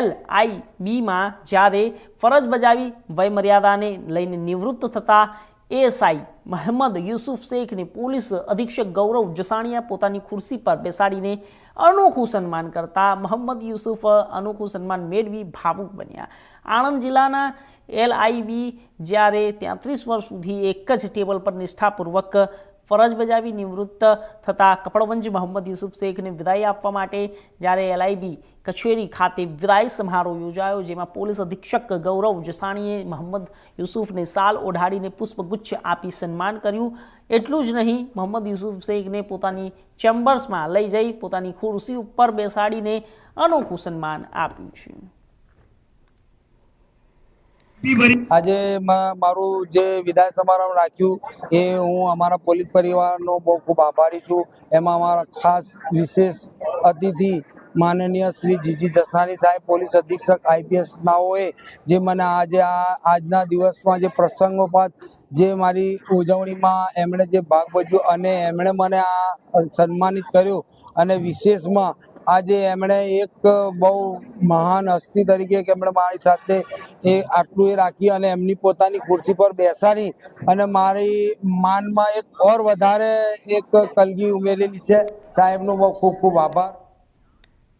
LIB માં જ્યારે ફરજ બજાવી વયમર્યાદાને લઈને નિવૃત્ત થતા ASI મોહમ્મદ યુસુફ શેખને પોલીસ અધિક્ષક ગૌરવ જસાણીયા પોતાની ખુરશી પર બેસાડીને અનોખું સન્માન કરતા મોહમ્મદ યુસુફ અનોખું સન્માન મેળવી ભાવુક બન્યા। આણંદ જિલ્લાના LIB જ્યારે 33 વર્ષ સુધી એક જ ટેબલ પર નિષ્ઠાપૂર્વક ફરજ બજાવી નિવૃત્ત થતા કપડવંજ મોહમ્મદ યુસુફ શેખને વિદાય આપવા માટે જ્યારે LIB કચેરી ખાતે વિદાય સમારોહ યોજાયો, જેમાં પોલીસ અધિક્ષક ગૌરવ જસાણીએ મોહમ્મદ યુસુફને શાલ ઓઢાડીને પુષ્પગુચ્છ આપી સન્માન કર્યું। એટલું જ નહીં, મોહમ્મદ યુસુફ શેખને પોતાની ચેમ્બર્સમાં લઈ જઈ પોતાની ખુરશી ઉપર બેસાડીને અનોખું સન્માન આપ્યું છે। આજે મારું જે વિદાય સમારંભ રાખ્યું એ હું અમારા પોલીસ પરિવારનો બહુ ખૂબ આભારી છું। એમાં અમારા ખાસ વિશેષ અતિથિ માનનીય શ્રી જીજી જસાણી સાહેબ પોલીસ અધિક્ષક IPS નાઓએ જે મને આજના દિવસમાં જે પ્રસંગોપાત જે મારી ઉજવણીમાં એમણે જે ભાગ ભજવ્યો અને એમણે મને આ સન્માનિત કર્યો અને વિશેષમાં આજે એમણે એક બહુ મહાન હસ્તી તરીકે કે એમણે મારી સાથે એ આટલું એ રાખી અને એમની પોતાની ખુરશી પર બેસાડી અને મારી માનમાં એક ઓર વધારે એક કલગી ઉમેરેલી છે। સાહેબનો બહુ ખૂબ ખૂબ આભાર।